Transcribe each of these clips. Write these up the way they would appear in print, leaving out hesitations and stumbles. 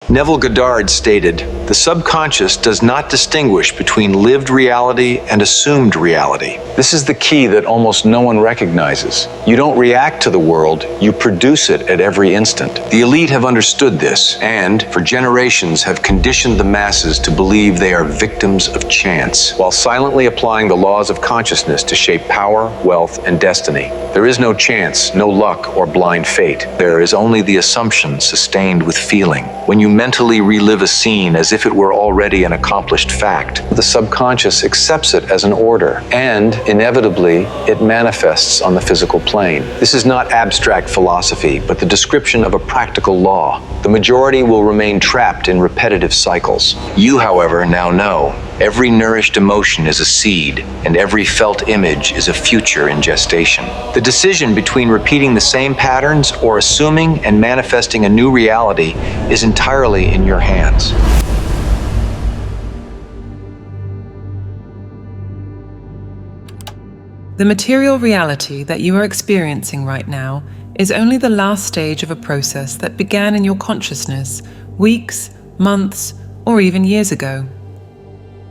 Neville Goddard stated, "The subconscious does not distinguish between lived reality and assumed reality." This is the key that almost no one recognizes. You don't react to the world, you produce it at every instant. The elite have understood this and, for generations, have conditioned the masses to believe they are victims of chance, while silently applying the laws of consciousness to shape power, wealth, and destiny. There is no chance, no luck, or blind fate. There is only the assumption sustained with feeling. When you mentally relive a scene as if it were already an accomplished fact, the subconscious accepts it as an order, and inevitably, it manifests on the physical plane. This is not abstract philosophy, but the description of a practical law. The majority will remain trapped in repetitive cycles. You, however, now know every nourished emotion is a seed, and every felt image is a future in gestation. The decision between repeating the same patterns or assuming and manifesting a new reality is entirely in your hands. The material reality that you are experiencing right now is only the last stage of a process that began in your consciousness weeks, months, or even years ago.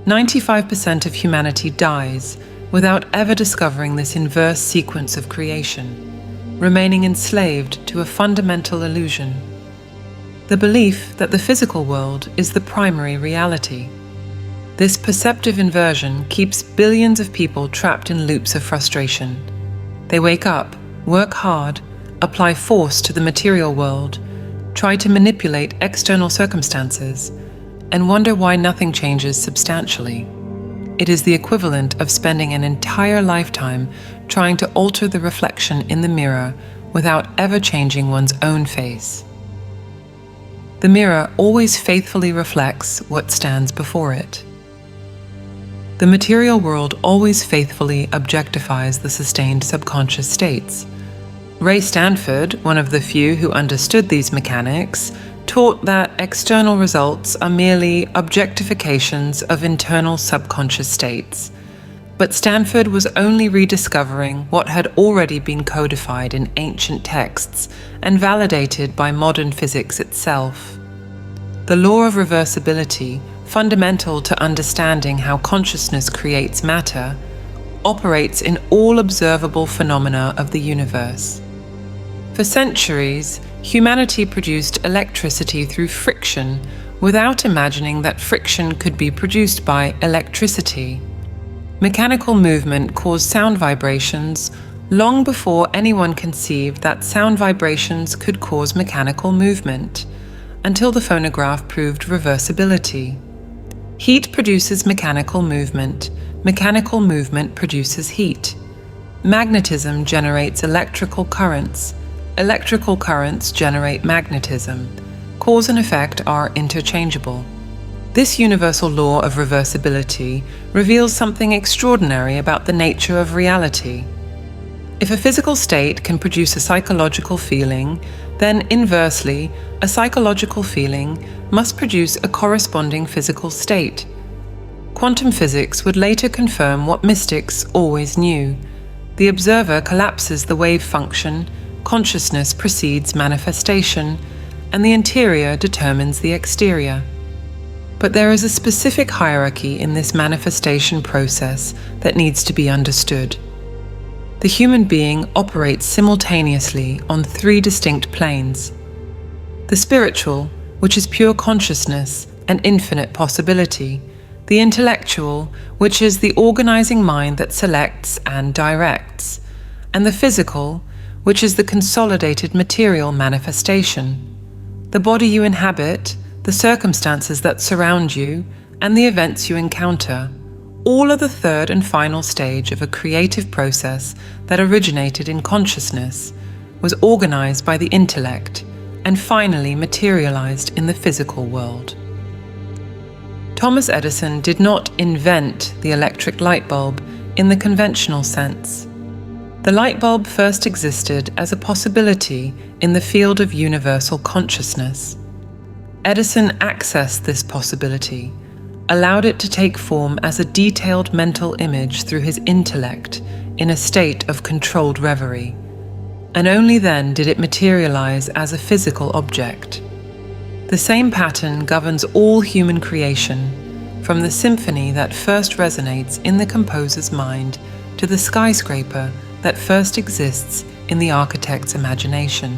95% of humanity dies without ever discovering this inverse sequence of creation, remaining enslaved to a fundamental illusion: the belief that the physical world is the primary reality. This perceptive inversion keeps billions of people trapped in loops of frustration. They wake up, work hard, apply force to the material world, try to manipulate external circumstances, and wonder why nothing changes substantially. It is the equivalent of spending an entire lifetime trying to alter the reflection in the mirror without ever changing one's own face. The mirror always faithfully reflects what stands before it. The material world always faithfully objectifies the sustained subconscious states. Ray Stanford, one of the few who understood these mechanics, taught that external results are merely objectifications of internal subconscious states. But Stanford was only rediscovering what had already been codified in ancient texts and validated by modern physics itself. The law of reversibility, fundamental to understanding how consciousness creates matter, operates in all observable phenomena of the universe. For centuries, humanity produced electricity through friction without imagining that friction could be produced by electricity. Mechanical movement caused sound vibrations long before anyone conceived that sound vibrations could cause mechanical movement, until the phonograph proved reversibility. Heat produces mechanical movement produces heat. Magnetism generates electrical currents generate magnetism. Cause and effect are interchangeable. This universal law of reversibility reveals something extraordinary about the nature of reality. If a physical state can produce a psychological feeling, then inversely, a psychological feeling must produce a corresponding physical state. Quantum physics would later confirm what mystics always knew. The observer collapses the wave function, consciousness precedes manifestation, and the interior determines the exterior. But there is a specific hierarchy in this manifestation process that needs to be understood. The human being operates simultaneously on three distinct planes. The spiritual, which is pure consciousness and infinite possibility. The intellectual, which is the organizing mind that selects and directs. And the physical, which is the consolidated material manifestation. The body you inhabit, the circumstances that surround you, and the events you encounter, all are the third and final stage of a creative process that originated in consciousness, was organized by the intellect, and finally materialized in the physical world. Thomas Edison did not invent the electric light bulb in the conventional sense. The light bulb first existed as a possibility in the field of universal consciousness. Edison accessed this possibility, allowed it to take form as a detailed mental image through his intellect in a state of controlled reverie, and only then did it materialize as a physical object. The same pattern governs all human creation, from the symphony that first resonates in the composer's mind to the skyscraper that first exists in the architect's imagination.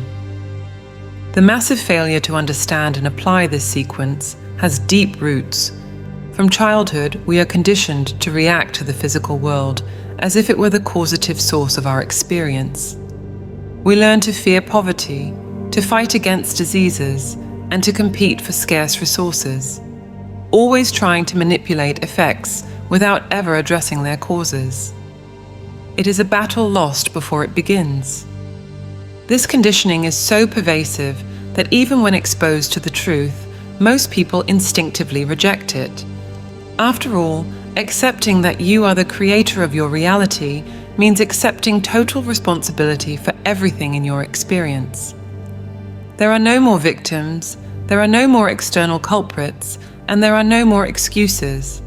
The massive failure to understand and apply this sequence has deep roots. From childhood, we are conditioned to react to the physical world as if it were the causative source of our experience. We learn to fear poverty, to fight against diseases, and to compete for scarce resources, always trying to manipulate effects without ever addressing their causes. It is a battle lost before it begins. This conditioning is so pervasive that even when exposed to the truth, most people instinctively reject it. After all, accepting that you are the creator of your reality means accepting total responsibility for everything in your experience. There are no more victims, there are no more external culprits, and there are no more excuses.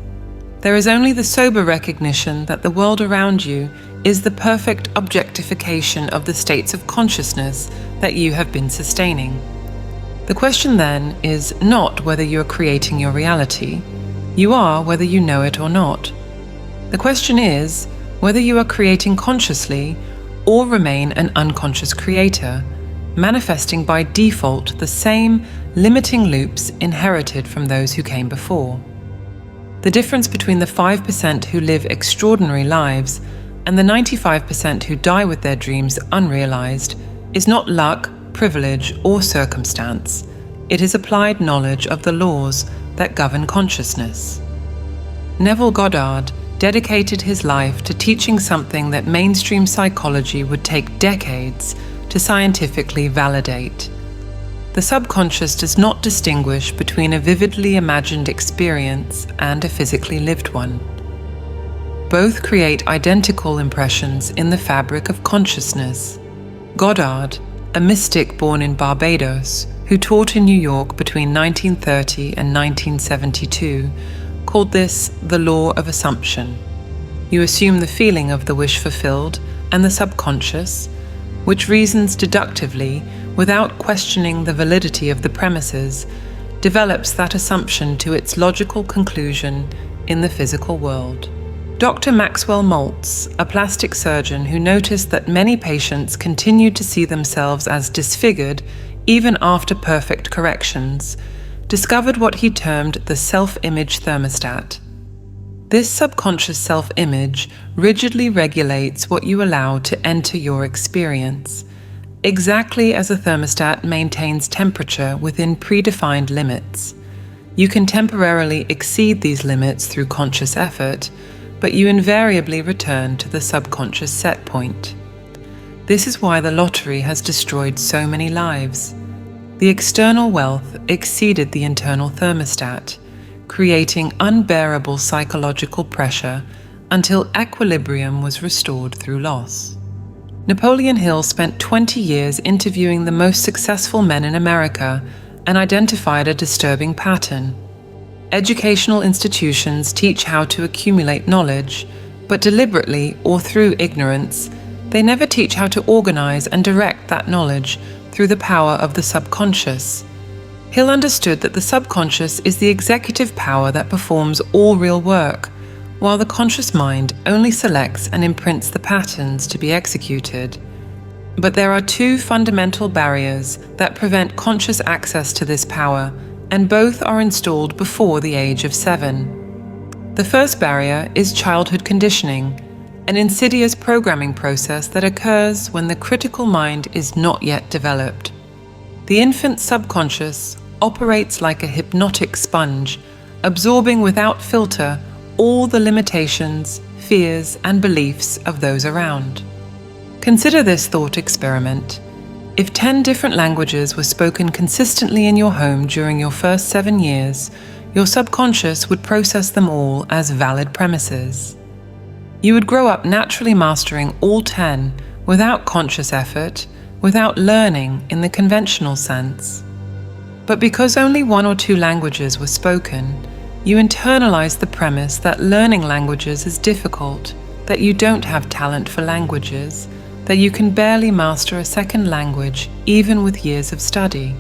There is only the sober recognition that the world around you is the perfect objectification of the states of consciousness that you have been sustaining. The question then is not whether you are creating your reality. You are whether you know it or not. The question is whether you are creating consciously or remain an unconscious creator, manifesting by default the same limiting loops inherited from those who came before. The difference between the 5% who live extraordinary lives and the 95% who die with their dreams unrealized is not luck, privilege, or circumstance. It is applied knowledge of the laws that govern consciousness. Neville Goddard dedicated his life to teaching something that mainstream psychology would take decades to scientifically validate. The subconscious does not distinguish between a vividly imagined experience and a physically lived one. Both create identical impressions in the fabric of consciousness. Goddard, a mystic born in Barbados, who taught in New York between 1930 and 1972, called this the law of assumption. You assume the feeling of the wish fulfilled and the subconscious, which reasons deductively without questioning the validity of the premises, develops that assumption to its logical conclusion in the physical world. Dr. Maxwell Maltz, a plastic surgeon who noticed that many patients continued to see themselves as disfigured even after perfect corrections, discovered what he termed the self-image thermostat. This subconscious self-image rigidly regulates what you allow to enter your experience, exactly as a thermostat maintains temperature within predefined limits. You can temporarily exceed these limits through conscious effort, but you invariably return to the subconscious set point. This is why the lottery has destroyed so many lives. The external wealth exceeded the internal thermostat, creating unbearable psychological pressure until equilibrium was restored through loss. Napoleon Hill spent 20 years interviewing the most successful men in America and identified a disturbing pattern. Educational institutions teach how to accumulate knowledge, but deliberately or through ignorance, they never teach how to organize and direct that knowledge through the power of the subconscious. Hill understood that the subconscious is the executive power that performs all real work, while the conscious mind only selects and imprints the patterns to be executed. But there are two fundamental barriers that prevent conscious access to this power, and both are installed before the age of 7. The first barrier is childhood conditioning, an insidious programming process that occurs when the critical mind is not yet developed. The infant's subconscious operates like a hypnotic sponge, absorbing without filter all the limitations, fears, and beliefs of those around. Consider this thought experiment. If 10 different languages were spoken consistently in your home during your first 7 years, your subconscious would process them all as valid premises. You would grow up naturally mastering all 10 without conscious effort, without learning in the conventional sense. But because only 1 or 2 languages were spoken, you internalize the premise that learning languages is difficult, that you don't have talent for languages, that you can barely master a second language even with years of study.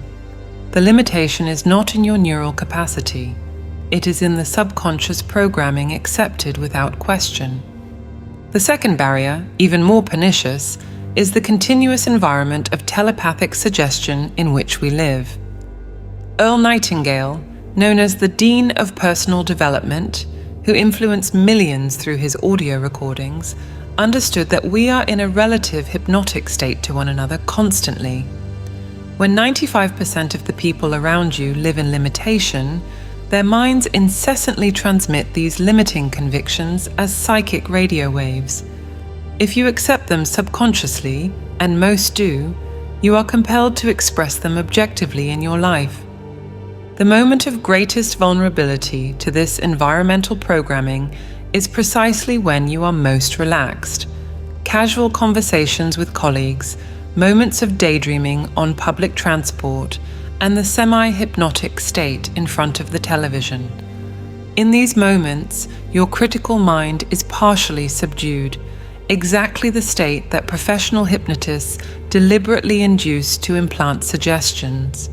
the limitation is not in your neural capacity. It is in the subconscious programming accepted without question. The second barrier, even more pernicious, is the continuous environment of telepathic suggestion in which we live. Earl Nightingale, known as the Dean of Personal Development, who influenced millions through his audio recordings, understood that we are in a relative hypnotic state to one another constantly. When 95% of the people around you live in limitation, their minds incessantly transmit these limiting convictions as psychic radio waves. If you accept them subconsciously, and most do, you are compelled to express them objectively in your life. The moment of greatest vulnerability to this environmental programming is precisely when you are most relaxed. Casual conversations with colleagues, moments of daydreaming on public transport, and the semi-hypnotic state in front of the television. In these moments, your critical mind is partially subdued, exactly the state that professional hypnotists deliberately induce to implant suggestions.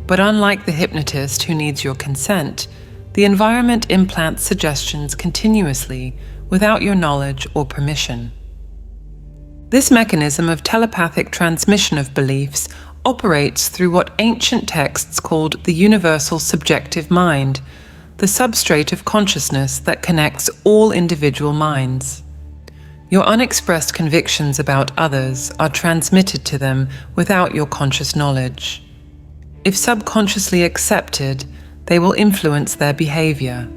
But unlike the hypnotist who needs your consent, the environment implants suggestions continuously without your knowledge or permission. This mechanism of telepathic transmission of beliefs operates through what ancient texts called the universal subjective mind, the substrate of consciousness that connects all individual minds. Your unexpressed convictions about others are transmitted to them without your conscious knowledge. If subconsciously accepted, they will influence their behavior.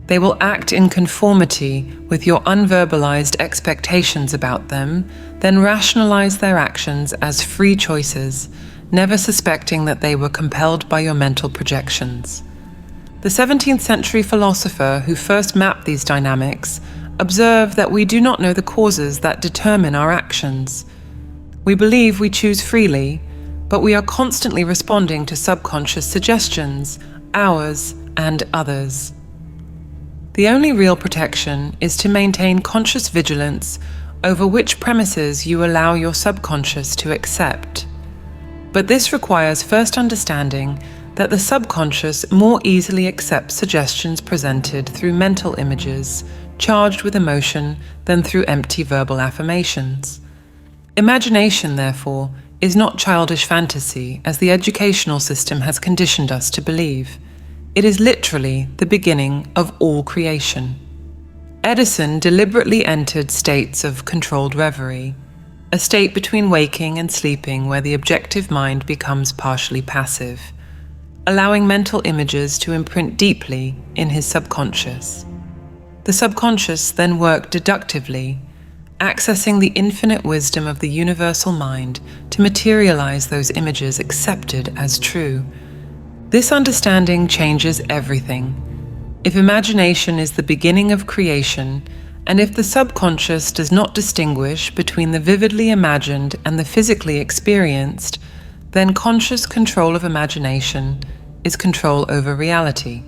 They will act in conformity with your unverbalized expectations about them, then rationalize their actions as free choices, never suspecting that they were compelled by your mental projections. The 17th century philosopher who first mapped these dynamics observed that we do not know the causes that determine our actions. We believe we choose freely, but we are constantly responding to subconscious suggestions, ours and others. The only real protection is to maintain conscious vigilance over which premises you allow your subconscious to accept. But this requires first understanding that the subconscious more easily accepts suggestions presented through mental images, charged with emotion, than through empty verbal affirmations. Imagination, therefore, is not childish fantasy, as the educational system has conditioned us to believe. It is literally the beginning of all creation. Edison deliberately entered states of controlled reverie, a state between waking and sleeping where the objective mind becomes partially passive, allowing mental images to imprint deeply in his subconscious. The subconscious then worked deductively, accessing the infinite wisdom of the universal mind to materialize those images accepted as true. This understanding changes everything. If imagination is the beginning of creation, and if the subconscious does not distinguish between the vividly imagined and the physically experienced, then conscious control of imagination is control over reality.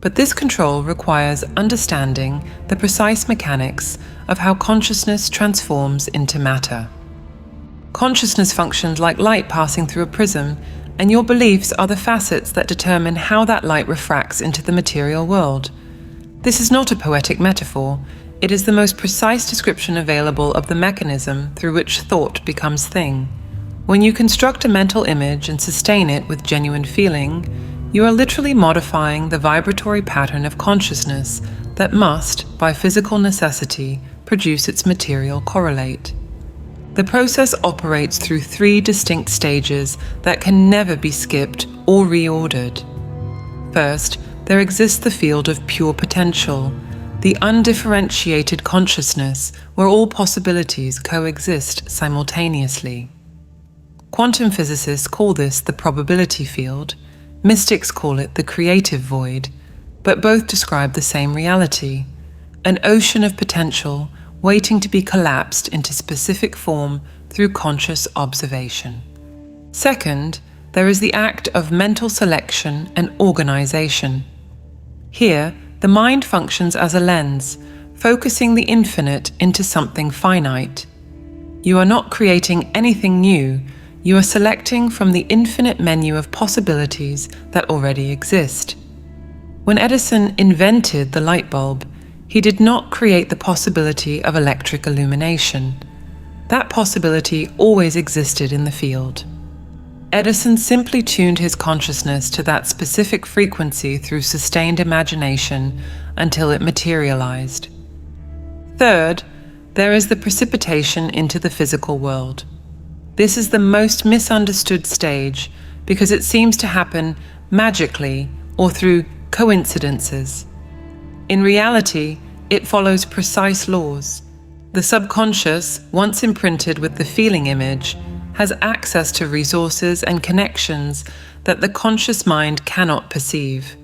But this control requires understanding the precise mechanics of how consciousness transforms into matter. Consciousness functions like light passing through a prism, and your beliefs are the facets that determine how that light refracts into the material world. This is not a poetic metaphor. It is the most precise description available of the mechanism through which thought becomes thing. When you construct a mental image and sustain it with genuine feeling, you are literally modifying the vibratory pattern of consciousness that must, by physical necessity, produce its material correlate. The process operates through 3 distinct stages that can never be skipped or reordered. First, there exists the field of pure potential, the undifferentiated consciousness where all possibilities coexist simultaneously. Quantum physicists call this the probability field, mystics call it the creative void, but both describe the same reality, an ocean of potential waiting to be collapsed into specific form through conscious observation. Second, there is the act of mental selection and organization. Here, the mind functions as a lens, focusing the infinite into something finite. You are not creating anything new, You are selecting from the infinite menu of possibilities that already exist. When Edison invented the light bulb, he did not create the possibility of electric illumination. That possibility always existed in the field. Edison simply tuned his consciousness to that specific frequency through sustained imagination until it materialized. Third, there is the precipitation into the physical world. This is the most misunderstood stage because it seems to happen magically or through coincidences. In reality, it follows precise laws. The subconscious, once imprinted with the feeling image, has access to resources and connections that the conscious mind cannot perceive.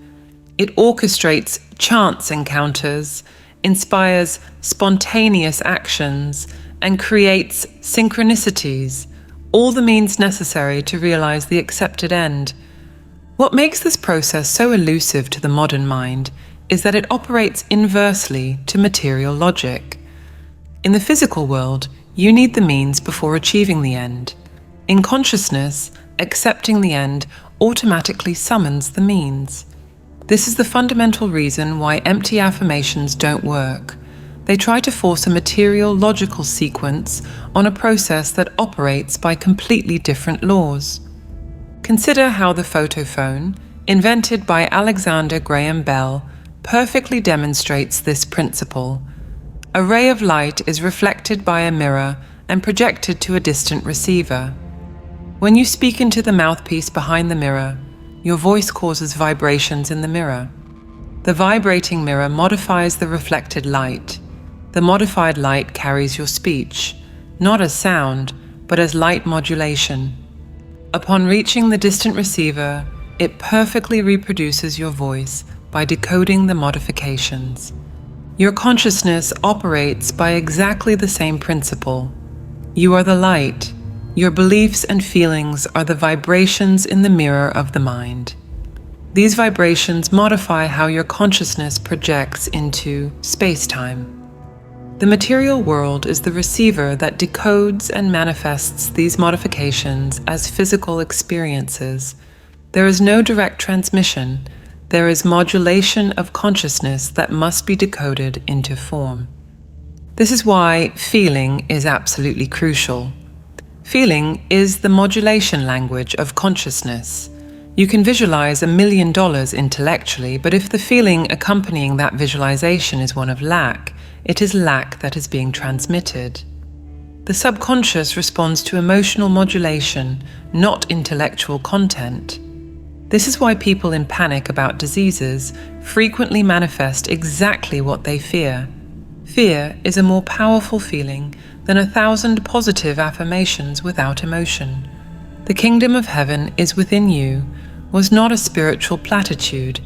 It orchestrates chance encounters, inspires spontaneous actions, and creates synchronicities, all the means necessary to realize the accepted end. What makes this process so elusive to the modern mind is that it operates inversely to material logic. In the physical world, you need the means before achieving the end. In consciousness, accepting the end automatically summons the means. This is the fundamental reason why empty affirmations don't work. They try to force a material logical sequence on a process that operates by completely different laws. Consider how the photophone, invented by Alexander Graham Bell, perfectly demonstrates this principle. A ray of light is reflected by a mirror and projected to a distant receiver. When you speak into the mouthpiece behind the mirror, your voice causes vibrations in the mirror. The vibrating mirror modifies the reflected light. The modified light carries your speech, not as sound, but as light modulation. Upon reaching the distant receiver, it perfectly reproduces your voice by decoding the modifications. Your consciousness operates by exactly the same principle. You are the light. Your beliefs and feelings are the vibrations in the mirror of the mind. These vibrations modify how your consciousness projects into space-time. The material world is the receiver that decodes and manifests these modifications as physical experiences. There is no direct transmission. There is modulation of consciousness that must be decoded into form. This is why feeling is absolutely crucial. Feeling is the modulation language of consciousness. You can visualize $1 million intellectually, but if the feeling accompanying that visualization is one of lack, it is lack that is being transmitted. The subconscious responds to emotional modulation, not intellectual content. This is why people in panic about diseases frequently manifest exactly what they fear. Fear is a more powerful feeling than 1,000 positive affirmations without emotion. The kingdom of heaven is within you was not a spiritual platitude.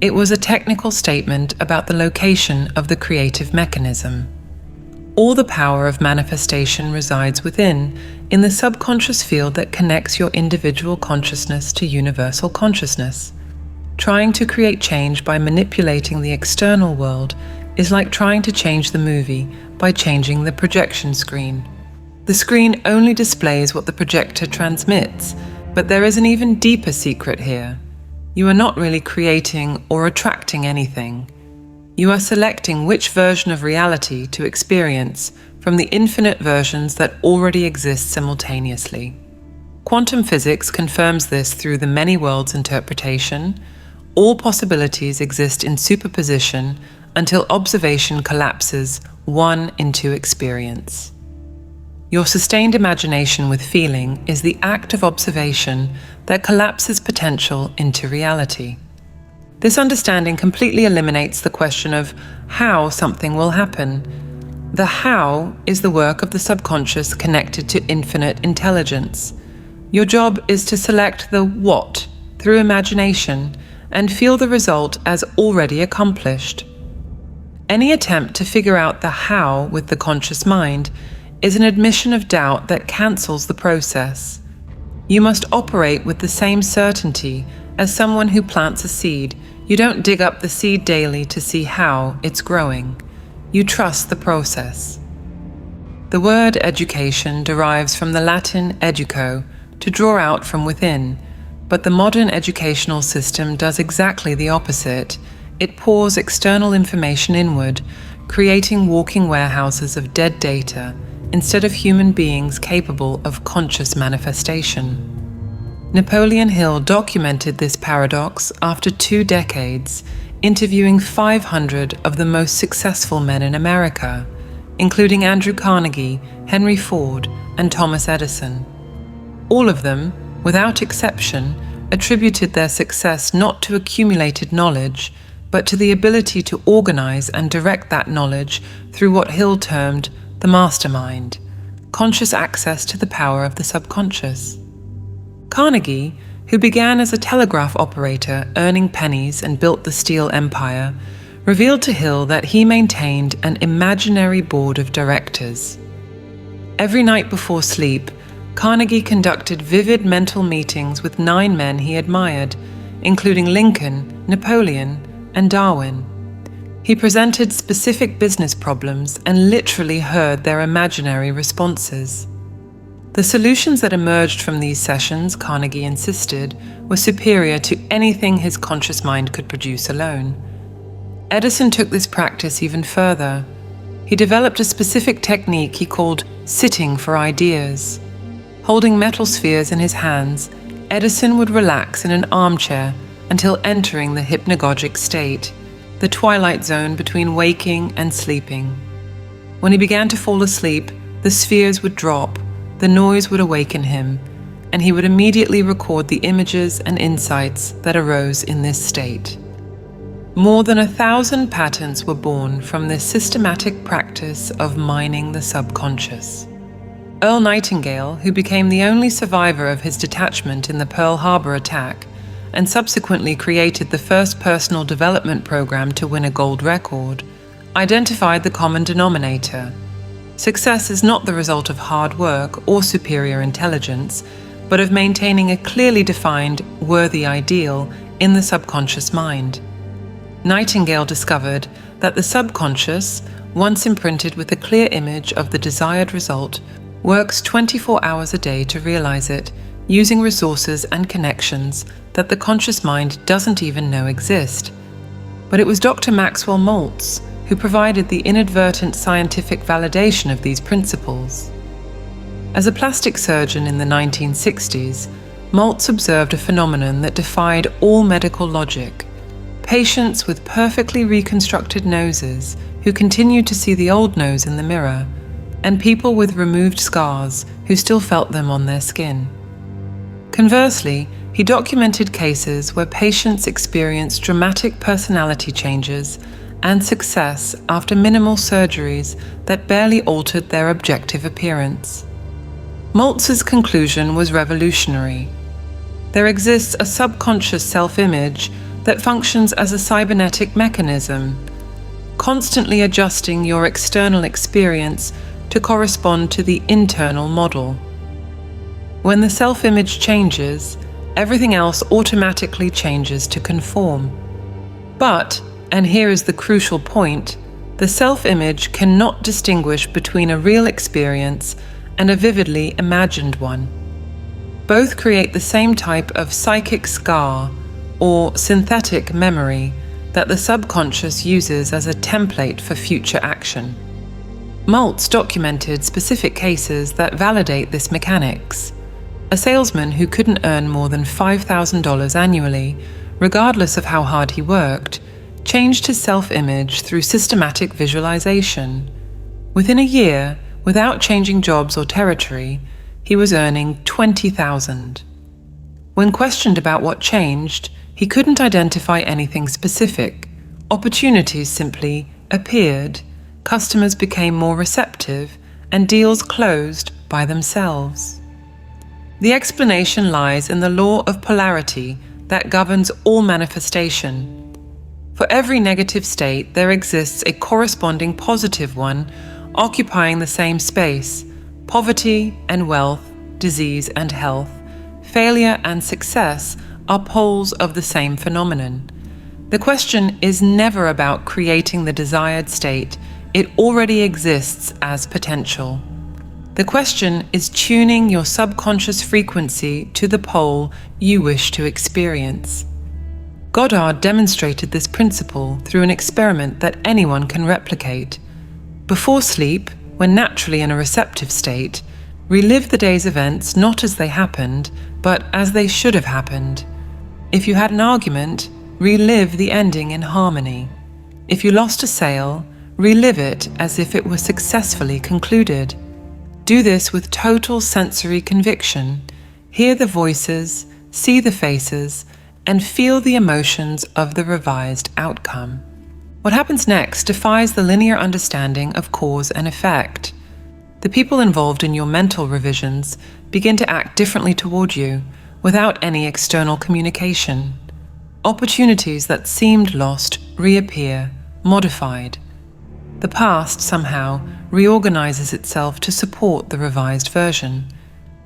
It was a technical statement about the location of the creative mechanism. All the power of manifestation resides within, in the subconscious field that connects your individual consciousness to universal consciousness. Trying to create change by manipulating the external world is like trying to change the movie by changing the projection screen. The screen only displays what the projector transmits, but there is an even deeper secret here. You are not really creating or attracting anything. You are selecting which version of reality to experience from the infinite versions that already exist simultaneously. Quantum physics confirms this through the many worlds interpretation. All possibilities exist in superposition until observation collapses one into experience. Your sustained imagination with feeling is the act of observation that collapses potential into reality. This understanding completely eliminates the question of how something will happen. The how is the work of the subconscious connected to infinite intelligence. Your job is to select the what through imagination and feel the result as already accomplished. Any attempt to figure out the how with the conscious mind is an admission of doubt that cancels the process. You must operate with the same certainty as someone who plants a seed. You don't dig up the seed daily to see how it's growing. You trust the process. The word education derives from the Latin educo, to draw out from within, but the modern educational system does exactly the opposite. It pours external information inward, creating walking warehouses of dead data instead of human beings capable of conscious manifestation. Napoleon Hill documented this paradox after 2 decades, interviewing 500 of the most successful men in America, including Andrew Carnegie, Henry Ford, and Thomas Edison. All of them, without exception, attributed their success not to accumulated knowledge, but to the ability to organize and direct that knowledge through what Hill termed the mastermind, conscious access to the power of the subconscious. Carnegie, who began as a telegraph operator earning pennies and built the steel empire, revealed to Hill that he maintained an imaginary board of directors. Every night before sleep, Carnegie conducted vivid mental meetings with 9 men he admired, including Lincoln, Napoleon, and Darwin. He presented specific business problems and literally heard their imaginary responses. The solutions that emerged from these sessions, Carnegie insisted, were superior to anything his conscious mind could produce alone. Edison took this practice even further. He developed a specific technique he called sitting for ideas. Holding metal spheres in his hands, Edison would relax in an armchair until entering the hypnagogic state, the twilight zone between waking and sleeping. When he began to fall asleep, the spheres would drop, the noise would awaken him, and he would immediately record the images and insights that arose in this state. More than 1,000 patents were born from this systematic practice of mining the subconscious. Earl Nightingale, who became the only survivor of his detachment in the Pearl Harbor attack, and subsequently created the first personal development program to win a gold record, identified the common denominator. Success is not the result of hard work or superior intelligence, but of maintaining a clearly defined, worthy ideal in the subconscious mind. Nightingale discovered that the subconscious, once imprinted with a clear image of the desired result, works 24 hours a day to realize it, using resources and connections that the conscious mind doesn't even know exist. But it was Dr. Maxwell Maltz who provided the inadvertent scientific validation of these principles. As a plastic surgeon in the 1960s, Maltz observed a phenomenon that defied all medical logic. Patients with perfectly reconstructed noses who continued to see the old nose in the mirror, and people with removed scars who still felt them on their skin. Conversely, he documented cases where patients experienced dramatic personality changes and success after minimal surgeries that barely altered their objective appearance. Maltz's conclusion was revolutionary. There exists a subconscious self-image that functions as a cybernetic mechanism, constantly adjusting your external experience to correspond to the internal model. When the self-image changes, everything else automatically changes to conform. But, and here is the crucial point, the self-image cannot distinguish between a real experience and a vividly imagined one. Both create the same type of psychic scar or synthetic memory that the subconscious uses as a template for future action. Maltz documented specific cases that validate this mechanics. A salesman who couldn't earn more than $5,000 annually, regardless of how hard he worked, changed his self-image through systematic visualization. Within a year, without changing jobs or territory, he was earning $20,000. When questioned about what changed, he couldn't identify anything specific. Opportunities simply appeared, customers became more receptive, and deals closed by themselves. The explanation lies in the law of polarity that governs all manifestation. For every negative state, there exists a corresponding positive one occupying the same space. Poverty and wealth, disease and health, failure and success are poles of the same phenomenon. The question is never about creating the desired state. It already exists as potential. The question is tuning your subconscious frequency to the pole you wish to experience. Goddard demonstrated this principle through an experiment that anyone can replicate. Before sleep, when naturally in a receptive state, relive the day's events not as they happened, but as they should have happened. If you had an argument, relive the ending in harmony. If you lost a sale, relive it as if it were successfully concluded. Do this with total sensory conviction. Hear the voices, see the faces, and feel the emotions of the revised outcome. What happens next defies the linear understanding of cause and effect. The people involved in your mental revisions begin to act differently toward you without any external communication. Opportunities that seemed lost reappear, modified. The past somehow reorganizes itself to support the revised version.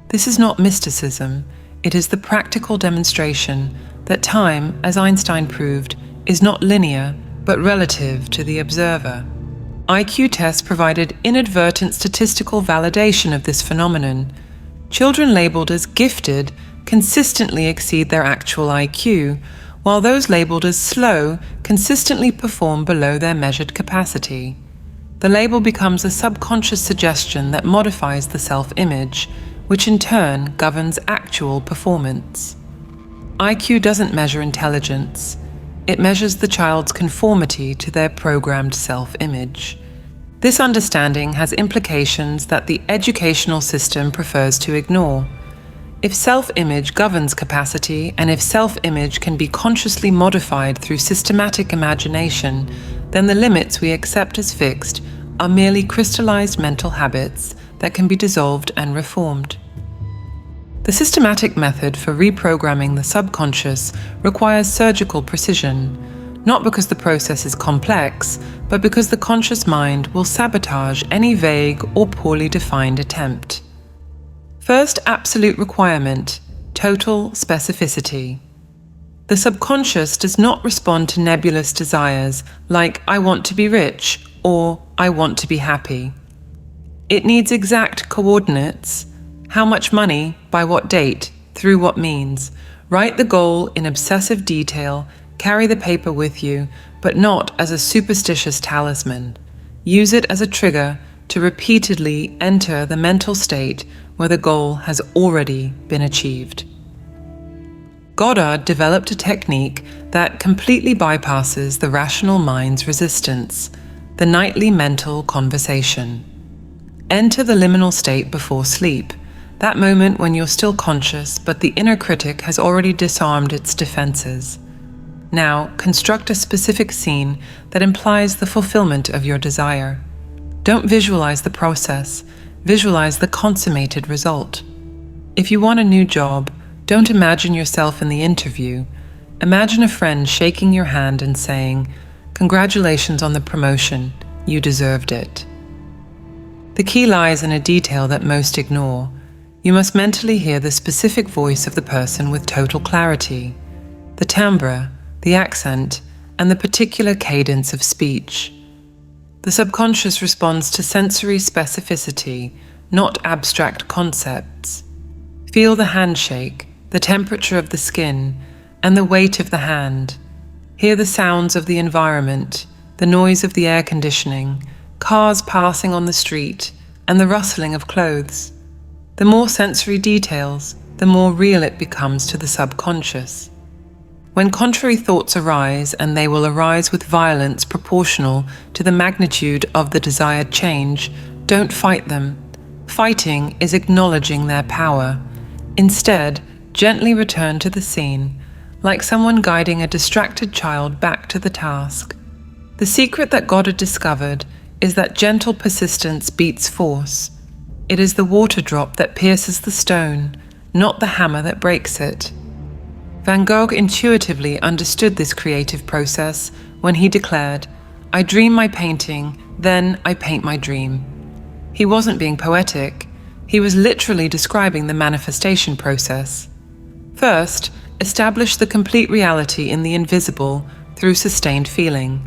This is not mysticism, it is the practical demonstration that time, as Einstein proved, is not linear but relative to the observer. IQ tests provided inadvertent statistical validation of this phenomenon. Children labeled as gifted consistently exceed their actual IQ, while those labeled as slow consistently perform below their measured capacity. The label becomes a subconscious suggestion that modifies the self-image, which in turn governs actual performance. IQ doesn't measure intelligence. It measures the child's conformity to their programmed self-image. This understanding has implications that the educational system prefers to ignore. If self-image governs capacity, and if self-image can be consciously modified through systematic imagination, then the limits we accept as fixed are merely crystallized mental habits that can be dissolved and reformed. The systematic method for reprogramming the subconscious requires surgical precision, not because the process is complex, but because the conscious mind will sabotage any vague or poorly defined attempt. First absolute requirement: total specificity. The subconscious does not respond to nebulous desires like "I want to be rich" or "I want to be happy." It needs exact coordinates. How much money, by what date, through what means. Write the goal in obsessive detail, carry the paper with you, but not as a superstitious talisman. Use it as a trigger to repeatedly enter the mental state where the goal has already been achieved. Goddard developed a technique that completely bypasses the rational mind's resistance, the nightly mental conversation. Enter the liminal state before sleep, that moment when you're still conscious, but the inner critic has already disarmed its defenses. Now, construct a specific scene that implies the fulfillment of your desire. Don't visualize the process, visualize the consummated result. If you want a new job, don't imagine yourself in the interview. Imagine a friend shaking your hand and saying, "Congratulations on the promotion, you deserved it." The key lies in a detail that most ignore. You must mentally hear the specific voice of the person with total clarity, the timbre, the accent, and the particular cadence of speech. The subconscious responds to sensory specificity, not abstract concepts. Feel the handshake, the temperature of the skin, and the weight of the hand. Hear the sounds of the environment, the noise of the air conditioning, cars passing on the street, and the rustling of clothes. The more sensory details, the more real it becomes to the subconscious. When contrary thoughts arise, and they will arise with violence proportional to the magnitude of the desired change, don't fight them. Fighting is acknowledging their power. Instead, gently return to the scene, like someone guiding a distracted child back to the task. The secret that Goddard discovered is that gentle persistence beats force. It is the water drop that pierces the stone, not the hammer that breaks it. Van Gogh intuitively understood this creative process when he declared, "I dream my painting, then I paint my dream." He wasn't being poetic, he was literally describing the manifestation process. First, establish the complete reality in the invisible through sustained feeling.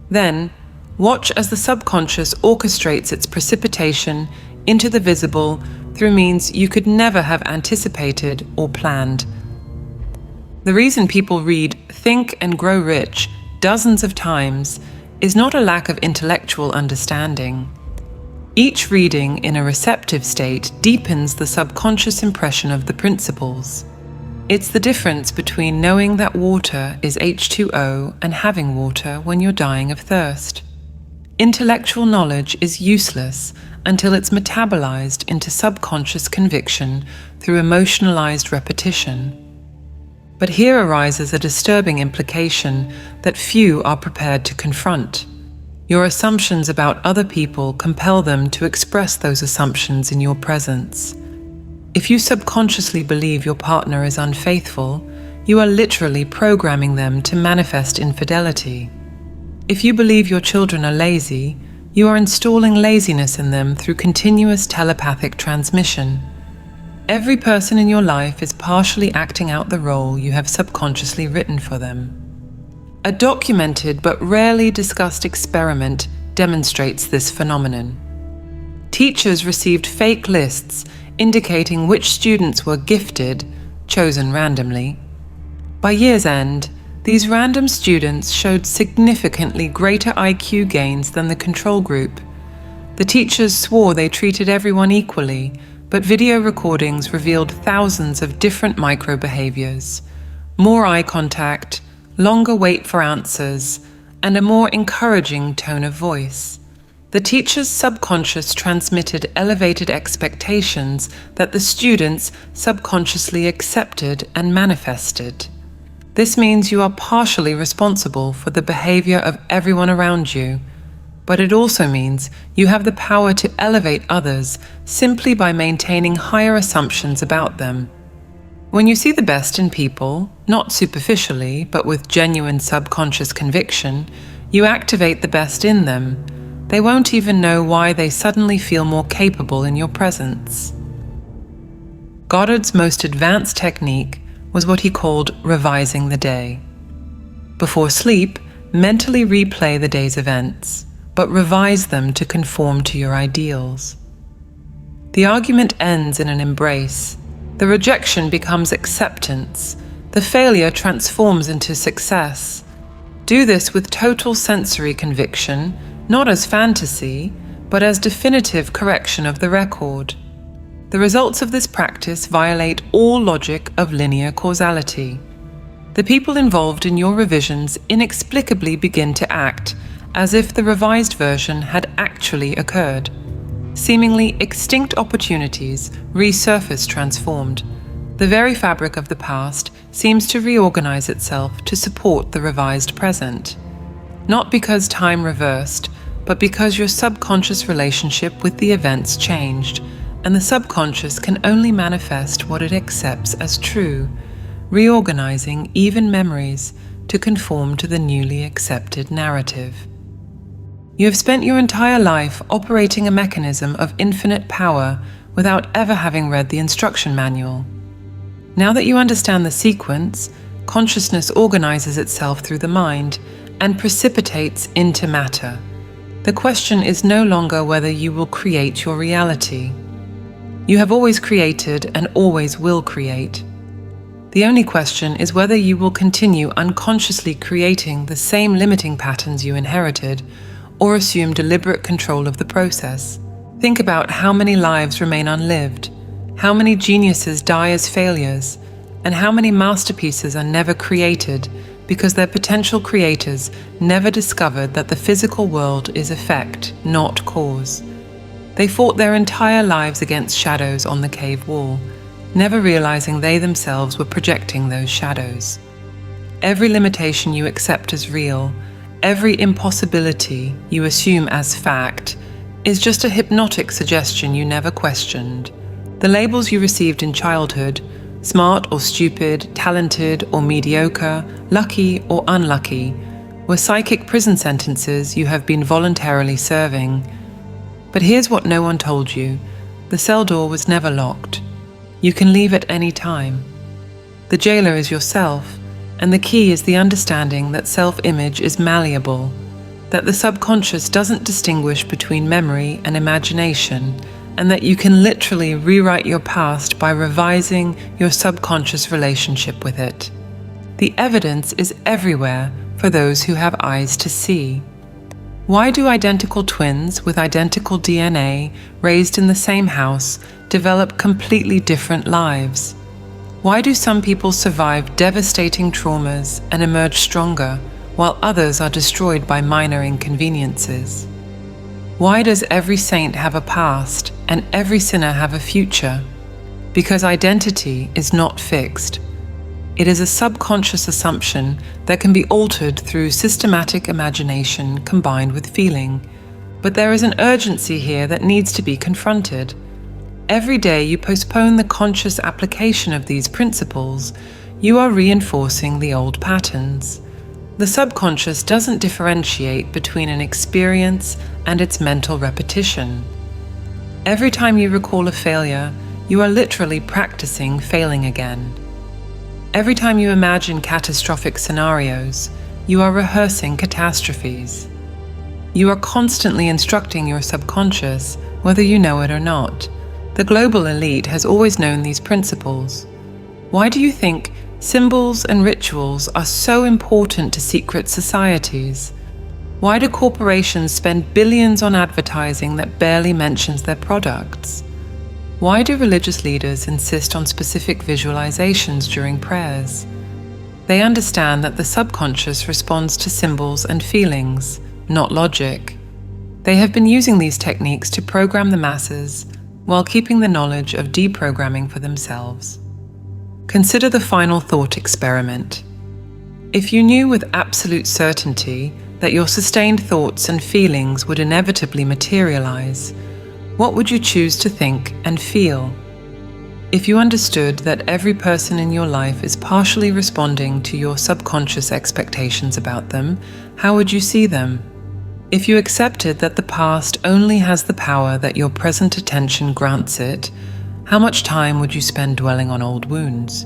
Then, watch as the subconscious orchestrates its precipitation into the visible through means you could never have anticipated or planned. The reason people read Think and Grow Rich dozens of times is not a lack of intellectual understanding. Each reading in a receptive state deepens the subconscious impression of the principles. It's the difference between knowing that water is H2O and having water when you're dying of thirst. Intellectual knowledge is useless until it's metabolized into subconscious conviction through emotionalized repetition. But here arises a disturbing implication that few are prepared to confront. Your assumptions about other people compel them to express those assumptions in your presence. If you subconsciously believe your partner is unfaithful, you are literally programming them to manifest infidelity. If you believe your children are lazy, you are installing laziness in them through continuous telepathic transmission. Every person in your life is partially acting out the role you have subconsciously written for them. A documented but rarely discussed experiment demonstrates this phenomenon. Teachers received fake lists indicating which students were gifted, chosen randomly. By year's end, these random students showed significantly greater IQ gains than the control group. The teachers swore they treated everyone equally, but video recordings revealed thousands of different micro-behaviors: more eye contact, longer wait for answers, and a more encouraging tone of voice. The teacher's subconscious transmitted elevated expectations that the students subconsciously accepted and manifested. This means you are partially responsible for the behavior of everyone around you, but it also means you have the power to elevate others simply by maintaining higher assumptions about them. When you see the best in people, not superficially, but with genuine subconscious conviction, you activate the best in them. They won't even know why they suddenly feel more capable in your presence. Goddard's most advanced technique was what he called revising the day. Before sleep, mentally replay the day's events, but revise them to conform to your ideals. The argument ends in an embrace. The rejection becomes acceptance. The failure transforms into success. Do this with total sensory conviction, not as fantasy, but as definitive correction of the record. The results of this practice violate all logic of linear causality. The people involved in your revisions inexplicably begin to act as if the revised version had actually occurred. Seemingly extinct opportunities resurface transformed. The very fabric of the past seems to reorganize itself to support the revised present. Not because time reversed, but because your subconscious relationship with the events changed, and the subconscious can only manifest what it accepts as true, reorganizing even memories to conform to the newly accepted narrative. You have spent your entire life operating a mechanism of infinite power without ever having read the instruction manual. Now that you understand the sequence, consciousness organizes itself through the mind and precipitates into matter. The question is no longer whether you will create your reality. You have always created and always will create. The only question is whether you will continue unconsciously creating the same limiting patterns you inherited, or assume deliberate control of the process. Think about how many lives remain unlived, how many geniuses die as failures, and how many masterpieces are never created because their potential creators never discovered that the physical world is effect, not cause. They fought their entire lives against shadows on the cave wall, never realizing they themselves were projecting those shadows. Every limitation you accept as real, every impossibility you assume as fact, is just a hypnotic suggestion you never questioned. The labels you received in childhood, smart or stupid, talented or mediocre, lucky or unlucky, were psychic prison sentences you have been voluntarily serving. But here's what no one told you. The cell door was never locked. You can leave at any time. The jailer is yourself, and the key is the understanding that self-image is malleable, that the subconscious doesn't distinguish between memory and imagination, and that you can literally rewrite your past by revising your subconscious relationship with it. The evidence is everywhere for those who have eyes to see. Why do identical twins with identical DNA raised in the same house develop completely different lives? Why do some people survive devastating traumas and emerge stronger, while others are destroyed by minor inconveniences? Why does every saint have a past and every sinner have a future? Because identity is not fixed. It is a subconscious assumption that can be altered through systematic imagination combined with feeling. But there is an urgency here that needs to be confronted. Every day you postpone the conscious application of these principles, you are reinforcing the old patterns. The subconscious doesn't differentiate between an experience and its mental repetition. Every time you recall a failure, you are literally practicing failing again. Every time you imagine catastrophic scenarios, you are rehearsing catastrophes. You are constantly instructing your subconscious, whether you know it or not. The global elite has always known these principles. Why do you think symbols and rituals are so important to secret societies? Why do corporations spend billions on advertising that barely mentions their products? Why do religious leaders insist on specific visualizations during prayers? They understand that the subconscious responds to symbols and feelings, not logic. They have been using these techniques to program the masses while keeping the knowledge of deprogramming for themselves. Consider the final thought experiment. If you knew with absolute certainty that your sustained thoughts and feelings would inevitably materialize, what would you choose to think and feel? If you understood that every person in your life is partially responding to your subconscious expectations about them, how would you see them? If you accepted that the past only has the power that your present attention grants it, how much time would you spend dwelling on old wounds?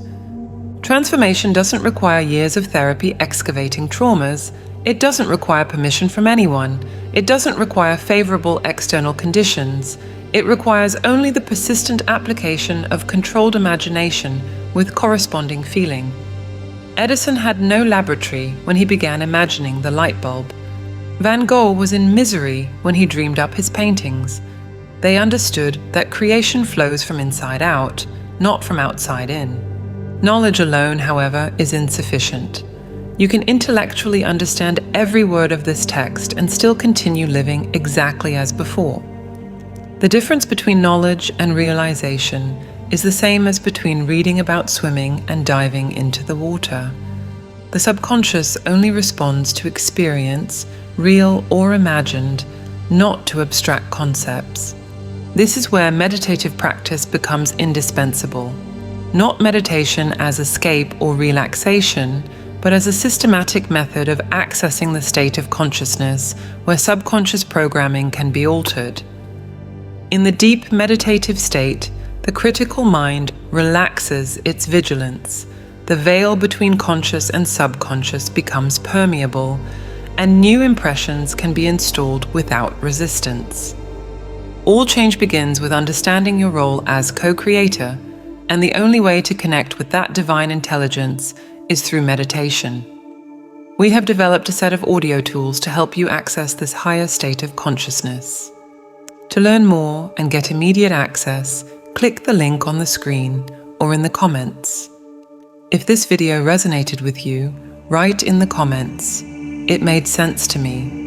Transformation doesn't require years of therapy excavating traumas. It doesn't require permission from anyone. It doesn't require favorable external conditions. It requires only the persistent application of controlled imagination with corresponding feeling. Edison had no laboratory when he began imagining the light bulb. Van Gogh was in misery when he dreamed up his paintings. They understood that creation flows from inside out, not from outside in. Knowledge alone, however, is insufficient. You can intellectually understand every word of this text and still continue living exactly as before. The difference between knowledge and realization is the same as between reading about swimming and diving into the water. The subconscious only responds to experience, real or imagined, not to abstract concepts. This is where meditative practice becomes indispensable. Not meditation as escape or relaxation, but as a systematic method of accessing the state of consciousness where subconscious programming can be altered. In the deep meditative state, the critical mind relaxes its vigilance. The veil between conscious and subconscious becomes permeable, and new impressions can be installed without resistance. All change begins with understanding your role as co-creator, and the only way to connect with that divine intelligence is through meditation. We have developed a set of audio tools to help you access this higher state of consciousness. To learn more and get immediate access, click the link on the screen or in the comments. If this video resonated with you, write in the comments, "It made sense to me,"